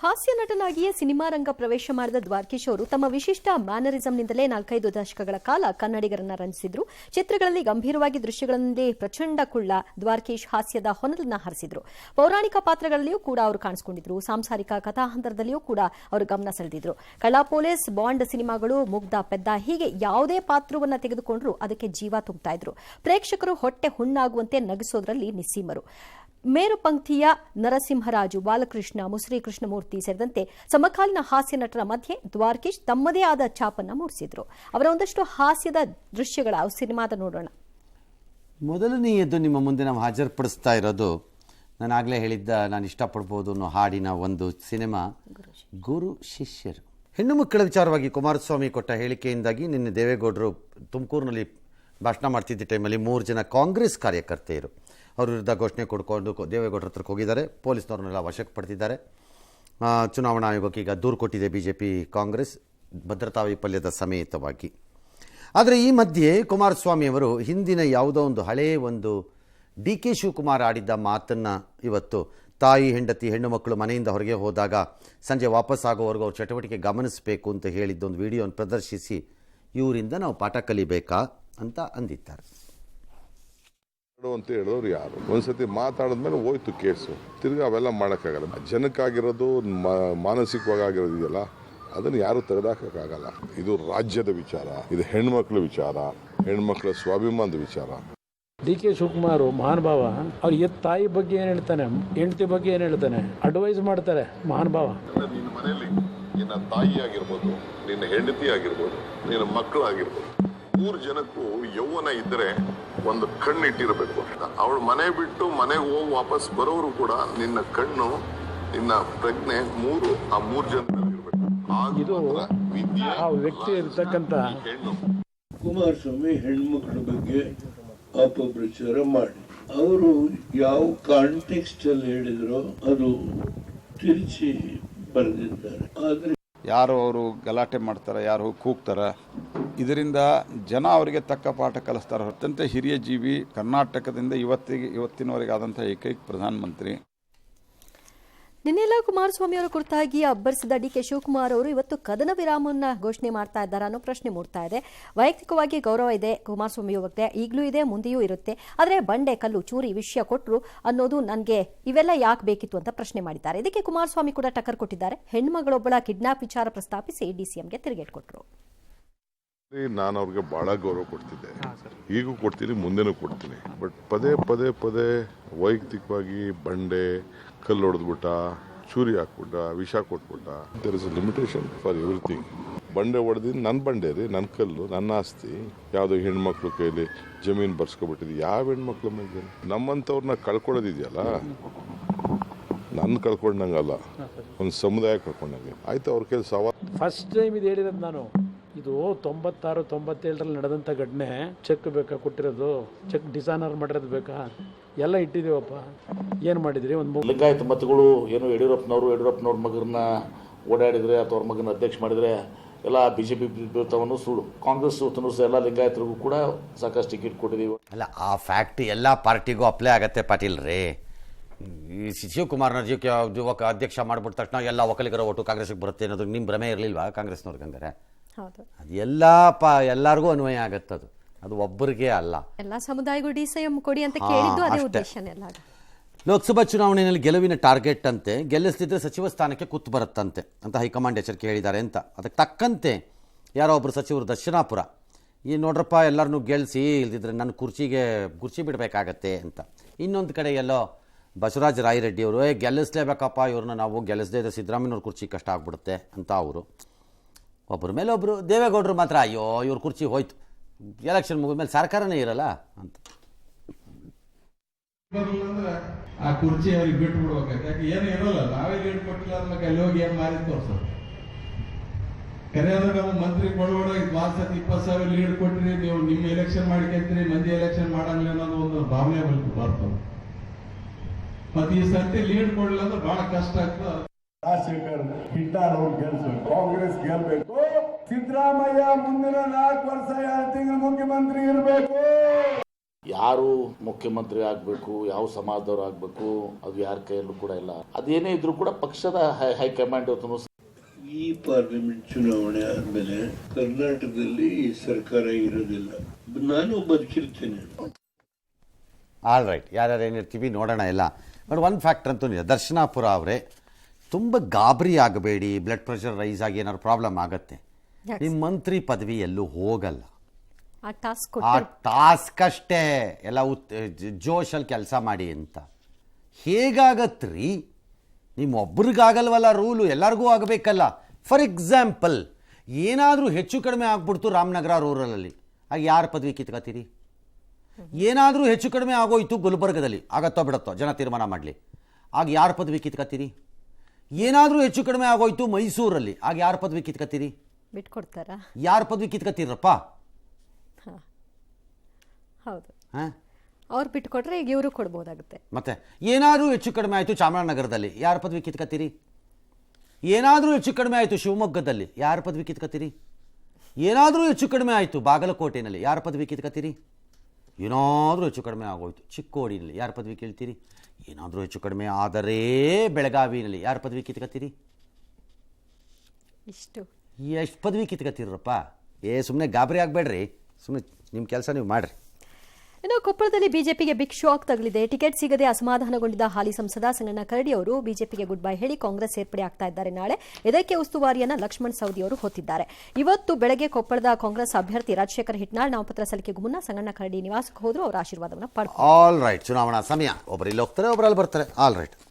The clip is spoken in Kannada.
ಹಾಸ್ಯ ನಟನಾಗಿಯೇ ಸಿನಿಮಾ ರಂಗ ಪ್ರವೇಶ ಮಾಡಿದ ದ್ವಾರಕೀಶ್ ಅವರು ತಮ್ಮ ವಿಶಿಷ್ಟ ಮ್ಯಾನರಿಸಂನಿಂದಲೇ 4-5 ದಶಕಗಳ ಕಾಲ ಕನ್ನಡಿಗರನ್ನ ರಂಜಿಸಿದ್ರು. ಚಿತ್ರಗಳಲ್ಲಿ ಗಂಭೀರವಾಗಿ ದೃಶ್ಯಗಳನ್ನೇ ಪ್ರಚಂಡ ಕುಳ್ಳ ದ್ವಾರಕೀಶ್ ಹಾಸ್ಯದ ಹೊನಲನ್ನ ಹರಿಸಿದ್ರು. ಪೌರಾಣಿಕ ಪಾತ್ರಗಳಲ್ಲಿಯೂ ಕೂಡ ಅವರು ಕಾಣಿಸಿಕೊಂಡಿದ್ರು. ಸಾಂಸಾರಿಕ ಕಥಾಹಂತರದಲ್ಲಿಯೂ ಕೂಡ ಅವರು ಗಮನ ಸೆಳೆದಿದ್ರು. ಕಳ್ಳ ಪೊಲೀಸ್, ಬಾಂಡ್ ಸಿನಿಮಾಗಳು, ಮುಗ್ಧ ಪೆದ್ದ ಹೀಗೆ ಯಾವುದೇ ಪಾತ್ರವನ್ನ ತೆಗೆದುಕೊಂಡ್ರು ಅದಕ್ಕೆ ಜೀವ ತುಂಬುತ್ತಾ ಇದ್ರು. ಪ್ರೇಕ್ಷಕರು ಹೊಟ್ಟೆ ಹುಣ್ಣಾಗುವಂತೆ ನಗಿಸೋದ್ರಲ್ಲಿ ನಿಸ್ಸೀಮರು. ಮೇರುಪಂಕ್ತಿಯ ನರಸಿಂಹರಾಜು, ಬಾಲಕೃಷ್ಣ, ಮುಸ್ರಿ ಕೃಷ್ಣಮೂರ್ತಿ ಸೇರಿದಂತೆ ಸಮಕಾಲೀನ ಹಾಸ್ಯ ನಟರ ಮಧ್ಯೆ ದ್ವಾರಕೀಶ್ ತಮ್ಮದೇ ಆದ ಛಾಪನ್ನು ಮೂಡಿಸಿದ್ರು. ಅವರ ಒಂದಷ್ಟು ಹಾಸ್ಯದ ದೃಶ್ಯಗಳ ಸಿನಿಮಾದ ನೋಡೋಣ. ಮೊದಲನೆಯದು ನಿಮ್ಮ ಮುಂದೆ ನಾವು ಹಾಜರುಪಡಿಸ್ತಾ ಇರೋದು ನಾನು ಆಗಲೇ ಹೇಳಿದ್ದ ನಾನು ಇಷ್ಟಪಡ್ಬೋದು ಅನ್ನೋ ಹಾಡಿನ ಒಂದು ಸಿನಿಮಾ ಗುರು ಶಿಷ್ಯರು. ಹೆಣ್ಣು ಮಕ್ಕಳ ವಿಚಾರವಾಗಿ ಕುಮಾರಸ್ವಾಮಿ ಕೊಟ್ಟ ಹೇಳಿಕೆಯಿಂದಾಗಿ ನಿನ್ನೆ ದೇವೇಗೌಡರು ತುಮಕೂರಿನಲ್ಲಿ ಭಾಷಣ ಮಾಡ್ತಿದ್ದ ಟೈಮಲ್ಲಿ 3 ಜನ ಕಾಂಗ್ರೆಸ್ ಕಾರ್ಯಕರ್ತೆಯರು ಅವ್ರ ವಿರುದ್ಧ ಘೋಷಣೆ ಕೊಡ್ಕೊಂಡು ದೇವೇಗೌಡರ ಹತ್ರಕ್ಕೆ ಹೋಗಿದ್ದಾರೆ. ಪೊಲೀಸ್ನವ್ರನ್ನೆಲ್ಲ ವಶಕ್ಕೆ ಪಡೆದಿದ್ದಾರೆ. ಚುನಾವಣಾ ಆಯೋಗಕ್ಕೆ ಈಗ ದೂರು ಕೊಟ್ಟಿದೆ ಬಿಜೆಪಿ ಕಾಂಗ್ರೆಸ್ ಭದ್ರತಾ ವೈಫಲ್ಯದ ಸಮೇತವಾಗಿ. ಆದರೆ ಈ ಮಧ್ಯೆ ಕುಮಾರಸ್ವಾಮಿಯವರು ಹಿಂದಿನ ಯಾವುದೋ ಒಂದು ಹಳೆಯ ಒಂದು ಡಿ ಕೆ ಶಿವಕುಮಾರ್ ಆಡಿದ್ದ ಮಾತನ್ನು ಇವತ್ತು ತಾಯಿ ಹೆಂಡತಿ ಹೆಣ್ಣು ಮಕ್ಕಳು ಮನೆಯಿಂದ ಹೊರಗೆ ಹೋದಾಗ ಸಂಜೆ ವಾಪಸ್ ಆಗೋವರೆಗೂ ಅವ್ರ ಚಟುವಟಿಕೆ ಗಮನಿಸಬೇಕು ಅಂತ ಹೇಳಿದ್ದೊಂದು ವಿಡಿಯೋವನ್ನು ಪ್ರದರ್ಶಿಸಿ ಇವರಿಂದ ನಾವು ಪಾಠ ಕಲಿಬೇಕಾ ಅಂತ ಅಂದಿದ್ದಾರೆ. ಅಂತ ಹೇಳಿದವ್ರು ಯಾರು? ಒಂದ್ಸತಿ ಮಾತಾಡಿದ್ಮೇಲೆ ಹೋಯ್ತು ಕೇಸು. ತಿರ್ಗಿ ಅವೆಲ್ಲ ಮಾಡೋಕ್ಕಾಗಲ್ಲ. ಜನಕ್ಕಾಗಿರೋದು ಮಾನಸಿಕವಾಗಿ ಆಗಿರೋದು ಇದೆಯಲ್ಲ, ಅದನ್ನು ಯಾರು ತೆಗೆದಾಕಕ್ಕಾಗಲ್ಲ. ಇದು ರಾಜ್ಯದ ವಿಚಾರ, ಇದು ಹೆಣ್ಮಕ್ಳ ವಿಚಾರ, ಹೆಣ್ಮಕ್ಳ ಸ್ವಾಭಿಮಾನದ ವಿಚಾರ. ಡಿ ಕೆ ಶಿವಕುಮಾರ್ ಮಹಾನುಭಾವ. ಅವ್ರು ತಾಯಿ ಬಗ್ಗೆ ಏನು ಹೇಳ್ತಾನೆ, ಹೆಂಡತಿ ಬಗ್ಗೆ ಏನು ಹೇಳ್ತಾನೆ, ಅಡ್ವೈಸ್ ಮಾಡ್ತಾರೆ ಮಹಾನುಭಾವ. ನಿನ್ನ ಮನೆಯಲ್ಲಿ ನಿನ್ನ ತಾಯಿ ಆಗಿರ್ಬೋದು, ನಿನ್ನ ಹೆಂಡತಿ ಆಗಿರ್ಬೋದು, ನಿನ್ನ ಮಕ್ಕಳಾಗಿರ್ಬೋದು, 3 ಜನಕ್ಕೂ ಯೌವನ ಇದ್ದರೆ ಒಂದು ಕಣ್ಣು ಇಟ್ಟಿರಬೇಕು. ಅವಳು ಮನೆ ಬಿಟ್ಟು ಮನೆಗೆ ಹೋಗಿ ವಾಪಸ್ ಬರೋರು ಕೂಡ ನಿನ್ನ ಕಣ್ಣು, ನಿನ್ನ ಪ್ರಜ್ಞೆ ಆ 3 ಜನದಲ್ಲಿ ಇರಬೇಕು. ಇದು ಆ ವ್ಯಕ್ತಿ ಇರ್ತಕ್ಕಂಥ ಹೆಣ್ಣು. ಕುಮಾರಸ್ವಾಮಿ ಹೆಣ್ಮಕ್ಳ ಬಗ್ಗೆ ಅಪಪ್ರಚಾರ ಮಾಡಿ ಅವರು ಯಾವ ಕಾಂಟೆಕ್ಸ್ಟ್ ಅಲ್ಲಿ ಹೇಳಿದ್ರು ಅದು ತಿರುಚಿ ಬರೆದಿದ್ದಾರೆ. ಆದ್ರೆ ಯಾರು ಅವರು ಗಲಾಟೆ ಮಾಡ್ತಾರೆ, ಯಾರು ಕೂಗ್ತಾರೆ, ಇದರಿಂದ ಜನ ಅವರಿಗೆ ತಕ್ಕ ಪಾಠ ಕಲಿಸ್ತಾರೆ. ಅತ್ಯಂತ ಹಿರಿಯ ಜೀವಿ, ಕರ್ನಾಟಕದಿಂದ ಇವತ್ತಿನವರೆಗೆ ಆದಂಥ ಏಕೈಕ ಪ್ರಧಾನಮಂತ್ರಿ. ನಿನ್ನೆಲ್ಲ ಕುಮಾರಸ್ವಾಮಿ ಅವರ ಕುರಿತಾಗಿ ಅಬ್ಬರಿಸಿದ ಡಿ ಕೆ ಶಿವಕುಮಾರ್ ಅವರು ಇವತ್ತು ಕದನ ವಿರಾಮವನ್ನ ಘೋಷಣೆ ಮಾಡ್ತಾ ಇದ್ದಾರೆ ಅನ್ನೋ ಪ್ರಶ್ನೆ ಮೂಡ್ತಾ ಇದೆ. ವೈಯಕ್ತಿಕವಾಗಿ ಗೌರವ ಇದೆ ಕುಮಾರಸ್ವಾಮಿ ಬಗ್ಗೆ, ಈಗಲೂ ಇದೆ, ಮುಂದೆಯೂ ಇರುತ್ತೆ. ಆದರೆ ಬಂಡೆ, ಕಲ್ಲು, ಚೂರಿ ವಿಷಯ ಕೊಟ್ಟರು ಅನ್ನೋದು ನನಗೆ ಇವೆಲ್ಲ ಯಾಕೆ ಬೇಕಿತ್ತು ಅಂತ ಪ್ರಶ್ನೆ ಮಾಡಿದ್ದಾರೆ. ಇದಕ್ಕೆ ಕುಮಾರಸ್ವಾಮಿ ಕೂಡ ಟಕ್ಕರ್ ಕೊಟ್ಟಿದ್ದಾರೆ. ಹೆಣ್ಮಗಳೊಬ್ಬಳ ಕಿಡ್ನಾಪ್ ವಿಚಾರ ಪ್ರಸ್ತಾಪಿಸಿ ಡಿಸಿಎಂಗೆ ತಿರುಗೇಟು ಕೊಟ್ಟರು. ನಾನು ಅವ್ರಿಗೆ ಬಹಳ ಗೌರವ ಕೊಡ್ತಿದ್ದೆ, ಈಗೂ ಕೊಡ್ತೀನಿ, ಮುಂದೆನೂ ಕೊಡ್ತೀನಿ. ಬಟ್ ಪದೇ ಪದೇ ಪದೇ ವೈಯಕ್ತಿಕವಾಗಿ ಬಂಡೆ, ಕಲ್ಲು ಹೊಡೆದ್ಬಿಟ್ಟ, ಚೂರಿ ಹಾಕ್ಬಿಟ್ಟ, ವಿಷ ಕೊಟ್ಬಿಟ್ಟ. There is a limitation for everything. ಬಂಡೆ ಹೊಡೆದಿದ್ದು ನನ್ನ ಬಂಡೆ ರೀ, ನನ್ನ ಕಲ್ಲು, ನನ್ನ ಆಸ್ತಿ. ಯಾವುದೋ ಹೆಣ್ಮಕ್ಳು ಕೈಲಿ ಜಮೀನು ಬರ್ಸ್ಕೊಬಿಟ್ಟಿದ್ವಿ. ಯಾವ ಹೆಣ್ಮಕ್ಳ ಮೇಲೆ ನಮ್ಮಂಥವ್ರನ್ನ ಕಳ್ಕೊಳ್ಳೋದಿದೆಯಲ್ಲ, ನನ್ನ ಕಳ್ಕೊಂಡಂಗಲ್ಲ, ಒಂದು ಸಮುದಾಯ ಕಳ್ಕೊಂಡಂಗೆ ಆಯ್ತು. ಅವ್ರ ಕೈಲಿ ಸವಾಲು ಫಸ್ಟ್ ಟೈಮ್ ಇದು ಹೇಳಿರೋದು ನಾನು. ಇದು 96-97ರಲ್ಲಿ ನಡೆದಂಥ ಘಟನೆ. ಚೆಕ್ ಬೇಕಾ ಕೊಟ್ಟಿರೋದು? ಚೆಕ್ ಡಿಸಾನರ್ ಮಾಡಿರೋದು ಬೇಕಾ? ಎಲ್ಲ ಇಟ್ಟಿದ್ದೀವಪ್ಪ. ಏನು ಮಾಡಿದ್ರಿ? ಒಂದು ಲಿಂಗಾಯತ ಮತಗಳು ಏನು ಯಡಿಯೂರಪ್ಪನವ್ರ ಮಗರನ್ನ ಓಡಾಡಿದರೆ ಅಥವಾ ಅವ್ರ ಮಗನ ಅಧ್ಯಕ್ಷ ಮಾಡಿದರೆ ಎಲ್ಲ ಬಿಜೆಪಿ ಬಿಡ್ತಾವನ್ನು ಸುಳ್ಳು. ಕಾಂಗ್ರೆಸ್ ಎಲ್ಲ ಲಿಂಗಾಯತರಿಗೂ ಕೂಡ ಸಾಕಷ್ಟು ಟಿಕೆಟ್ ಕೊಟ್ಟಿದ್ದೀವಿ. ಅಲ್ಲ, ಆ ಫ್ಯಾಕ್ಟ್ ಎಲ್ಲ ಪಾರ್ಟಿಗೂ ಅಪ್ಲೈ ಆಗತ್ತೆ ಪಾಟೀಲ್ ರೀ. ಈ ಶಿವಕುಮಾರ್ನ ಅಧ್ಯಕ್ಷ ಮಾಡಿಬಿಟ್ಟ ತಕ್ಷಣ ಎಲ್ಲ ಒಕ್ಕಲಿಗರ ಓಟು ಕಾಂಗ್ರೆಸ್ಗೆ ಬರುತ್ತೆ ಅನ್ನೋದು ನಿಮ್ಮ ಭ್ರಮೆ ಇರಲಿಲ್ವಾ ಕಾಂಗ್ರೆಸ್ನವ್ರಿಗೆ? ಹಂಗಾರೆ ಅದು ಎಲ್ಲರಿಗೂ ಅನ್ವಯ ಆಗತ್ತದು, ಅದು ಒಬ್ಬರಿಗೆ ಅಲ್ಲ. ಎಲ್ಲ ಸಮುದಾಯಗಳು ಡಿಸಿಎಂ ಕೊಡಿ ಅಂತ ಕೇಳಿದ್ದು ಅದೇ ಉದ್ದೇಶನೇ. ಲೋಕಸಭಾ ಚುನಾವಣೆಯಲ್ಲಿ ಗೆಲುವಿನ ಟಾರ್ಗೆಟ್ ಅಂತೆ, ಗೆಲ್ಲಿಸ್ತಿದ್ರೆ ಸಚಿವ ಸ್ಥಾನಕ್ಕೆ ಕೂತು ಬರುತ್ತಂತೆ ಅಂತ ಹೈಕಮಾಂಡ್ ಎಚ್ಚರಿಕೆ ಹೇಳಿದ್ದಾರೆ ಅಂತ. ಅದಕ್ಕೆ ತಕ್ಕಂತೆ ಯಾರೋ ಒಬ್ಬರು ಸಚಿವರು ದರ್ಶನಾಪುರ, ಈ ನೋಡ್ರಪ್ಪ ಎಲ್ಲರನ್ನೂ ಗೆಲ್ಲಿಸಿ, ಇಲ್ದಿದ್ರೆ ನನ್ನ ಕುರ್ಚಿ ಬಿಡಬೇಕಾಗತ್ತೆ ಅಂತ. ಇನ್ನೊಂದು ಕಡೆ ಎಲ್ಲೋ ಬಸವರಾಜ ರಾಯರೆಡ್ಡಿ ಅವರು ಗೆಲ್ಲಿಸ್ಲೇಬೇಕಪ್ಪ ಇವ್ರನ್ನ, ನಾವು ಗೆಲ್ಲಿಸದೇ ಇದ್ದರೆ ಸಿದ್ದರಾಮಯ್ಯವ್ರ ಕುರ್ಚಿ ಕಷ್ಟ ಆಗ್ಬಿಡುತ್ತೆ ಅಂತ ಅವರು. ಒಬ್ಬರ ಮೇಲೆ ಒಬ್ಬರು ದೇವೇಗೌಡರು ಮಾತ್ರ ಅಯ್ಯೋ ಇವ್ರ ಕುರ್ಚಿ ಹೋಯ್ತು, ಎಲೆಕ್ಷನ್ ಮುಗಿದ ಮೇಲೆ ಸರ್ಕಾರನೇ ಇರಲ್ಲ ಅಂತ. ಆ ಕುರ್ಚಿ ಅವ್ರಿಗೆ ಬಿಟ್ಟು ಬಿಡ್ಬೇಕಾಯ್ತು. ಯಾಕೆ ಏನು ಇರೋಲ್ಲ, ನಾವೇ ಲೀಡ್ ಕೊಟ್ಟಿಲ್ಲ ಅನ್ನೋಕೆ ಅಲ್ಲಿ ಹೋಗಿ ಏನು ಮಾರಿ ತೋರ್ಸೋದು. ಕರೆಯೋದಾಗ ಮಂತ್ರಿ ಕೊಡೋಡ 20,000 ಲೀಡ್ ಕೊಟ್ಟಿರಿ, ನೀವು ನಿಮ್ಮ ಎಲೆಕ್ಷನ್ ಮಾಡಿಕೆಂತೀರಿ, ಮಂದಿ ಎಲೆಕ್ಷನ್ ಮಾಡಂಗಿಲ್ಲ ಅನ್ನೋದು ಒಂದು ಭಾವನೆ ಬರ್ತದೆ. ಮತ್ತೆ ಈ ಸರ್ತಿ ಲೀಡ್ ಕೊಡಲಿಲ್ಲ ಅಂದ್ರೆ ಬಹಳ ಕಷ್ಟ ಆಗ್ತದೆ. ರಾಜಶೇಖರ್ ಹಿಟ್ಟಾಳವ್ರು ಗೆಲ್ಸ್ಬೇಕು, ಕಾಂಗ್ರೆಸ್ ಗೆಲ್ಬೇಕು. ಸಿದ್ದರಾಮಯ್ಯ ಮುಂದಿನ 4 ವರ್ಷ 2 ತಿಂಗಳು ಮುಖ್ಯಮಂತ್ರಿ ಇರಬೇಕು. ಯಾರು ಮುಖ್ಯಮಂತ್ರಿ ಆಗಬೇಕು, ಯಾವ ಸಮಾಜದವ್ರು ಆಗಬೇಕು, ಅದು ಯಾರ ಕೈಯಲ್ಲೂ ಕೂಡ ಇಲ್ಲ. ಅದೇನೇ ಇದ್ರೂ ಕೂಡ ಪಕ್ಷದ ಹೈಕಮಾಂಡ್ ಇವತ್ತು ಈ ಪಾರ್ಲಿಮೆಂಟ್ ಚುನಾವಣೆ ಆದ್ಮೇಲೆ ಕರ್ನಾಟಕದಲ್ಲಿ ಈ ಸರ್ಕಾರ ಇರೋದಿಲ್ಲ, ನಾನು ಬದುಕಿರ್ತೇನೆ. ಆಲ್ ರೈಟ್, ಯಾರ್ಯಾರು ಏನಿರ್ತೀವಿ ನೋಡೋಣ ಎಲ್ಲ. ಬಟ್ ಒಂದು ಫ್ಯಾಕ್ಟರ್ ಅಂತೂ ನಿಜ, ದರ್ಶನಾಪುರ ಅವರೇ ತುಂಬ ಗಾಬರಿ ಆಗಬೇಡಿ, ಬ್ಲಡ್ ಪ್ರೆಷರ್ ರೈಸ್ ಆಗಿ ಏನಾದ್ರು ಪ್ರಾಬ್ಲಮ್ ಆಗತ್ತೆ, ನಿಮ್ಮ ಮಂತ್ರಿ ಪದವಿ ಎಲ್ಲೂ ಹೋಗಲ್ಲ. ಆ ಟಾಸ್ಕ್ ಆ ಟಾಸ್ಕ್ ಅಷ್ಟೇ, ಎಲ್ಲ ಜೋಶಲ್ಲಿ ಕೆಲಸ ಮಾಡಿ ಅಂತ. ಹೇಗಾಗತ್ರಿ? ನಿಮ್ಮೊಬ್ರಿಗಾಗಲ್ವಲ್ಲ ರೂಲು, ಎಲ್ಲರಿಗೂ ಆಗಬೇಕಲ್ಲ. ಫಾರ್ ಎಕ್ಸಾಂಪಲ್ ಏನಾದರೂ ಹೆಚ್ಚು ಕಡಿಮೆ ಆಗ್ಬಿಡ್ತು ರಾಮನಗರ ರೂರಲಲ್ಲಿ, ಆಗ ಯಾರ ಪದವಿ ಕಿತ್ಕೋತೀರಿ? ಏನಾದರೂ ಹೆಚ್ಚು ಕಡಿಮೆ ಆಗೋಯ್ತು ಗುಲ್ಬರ್ಗದಲ್ಲಿ, ಆಗತ್ತೋ ಬಿಡತ್ತೋ ಜನ ತೀರ್ಮಾನ ಮಾಡಲಿ, ಆಗ ಯಾರ ಪದವಿ ಕಿತ್ಕೋತೀರಿ? ಏನಾದರೂ ಹೆಚ್ಚು ಕಡಿಮೆ ಆಗೋಯ್ತು ಮೈಸೂರಲ್ಲಿ, ಆಗ ಯಾರ ಪದವಿ ಕಿತ್ಕೋತೀರಿ? ಬಿಟ್ಕೊಡ್ತಾರಾ? ಯಾರ ಪದವಿ ಕಿತ್ಕೋತೀರಪ್ಪ? ಹೌದು, ಹಾಂ, ಅವ್ರು ಬಿಟ್ಕೊಟ್ರೆ ಈಗ ಇವರು ಕೊಡ್ಬೋದಾಗುತ್ತೆ. ಮತ್ತೆ ಏನಾದರೂ ಹೆಚ್ಚು ಕಡಿಮೆ ಆಯಿತು ಚಾಮರಾಜನಗರದಲ್ಲಿ, ಯಾರ ಪದವಿ ಕಿತ್ಕೋತೀರಿ? ಏನಾದರೂ ಹೆಚ್ಚು ಕಡಿಮೆ ಆಯಿತು ಶಿವಮೊಗ್ಗದಲ್ಲಿ, ಯಾರ ಪದವಿ ಕಿತ್ಕೋತೀರಿ? ಏನಾದರೂ ಹೆಚ್ಚು ಕಡಿಮೆ ಆಯಿತು ಬಾಗಲಕೋಟೆಯಲ್ಲಿ, ಯಾರ ಪದವಿ ಕಿತ್ಕೋತೀರಿ? ಏನಾದರೂ ಹೆಚ್ಚು ಕಡಿಮೆ ಆಗೋಯ್ತು ಚಿಕ್ಕೋಡಿನಲ್ಲಿ, ಯಾರ ಪದವಿ ಕೇಳ್ತೀರಿ? ಏನಾದರೂ ಹೆಚ್ಚು ಕಡಿಮೆ ಆದರೆ ಬೆಳಗಾವಿನಲ್ಲಿ, ಯಾರ ಪದವಿ ಕಿತ್ಕೋತೀರಿ? ಇಷ್ಟು ಎಷ್ಟು ಪದವಿ ಕಿತ್ಕೋತೀರಪ್ಪ? ಸುಮ್ಮನೆ ಗಾಬರಿ ಆಗಬೇಡ್ರಿ, ಸುಮ್ಮನೆ ನಿಮ್ಮ ಕೆಲಸ ನೀವು ಮಾಡಿರಿ. ಇನ್ನು ಕೊಪ್ಪಳದಲ್ಲಿ ಬಿಜೆಪಿಗೆ ಬಿಗ್ ಶಾಕ್ ತಗಲಿದೆ. ಟಿಕೆಟ್ ಸಿಗದೆ ಅಸಮಾಧಾನಗೊಂಡಿದ್ದ ಹಾಲಿ ಸಂಸದ ಸಂಗಣ್ಣ ಕರಡಿ ಅವರು ಬಿಜೆಪಿಗೆ ಗುಡ್ ಬೈ ಹೇಳಿ ಕಾಂಗ್ರೆಸ್ ಸೇರ್ಪಡೆ ಆಗ್ತಾ ಇದ್ದಾರೆ ನಾಳೆ. ಇದಕ್ಕೆ ಉಸ್ತುವಾರಿಯನ್ನ ಲಕ್ಷ್ಮಣ್ ಸವದಿ ಅವರು ಹೊತ್ತಿದ್ದಾರೆ. ಇವತ್ತು ಬೆಳಗ್ಗೆ ಕೊಪ್ಪಳದ ಕಾಂಗ್ರೆಸ್ ಅಭ್ಯರ್ಥಿ ರಾಜಶೇಖರ್ ಹಿಟ್ನಾಳ್ ನಾಮಪತ್ರ ಸಲ್ಲಿಕೆಗೂ ಮುನ್ನ ಸಂಗಣ್ಣ ಕರಡಿ ನಿವಾಸಕ್ಕೆ ಹೋದ್ರು, ಅವರ ಆಶೀರ್ವಾದವನ್ನು ಪಡೆದರು. ಆಲ್ ರೈಟ್, ಚುನಾವಣಾ ಸಮಯ, ಒಬ್ಬರಲ್ಲಿ ಹೋಗ್ತಾರೆ ಒಬ್ಬರಲ್ಲಿ ಬರ್ತಾರೆ. All right.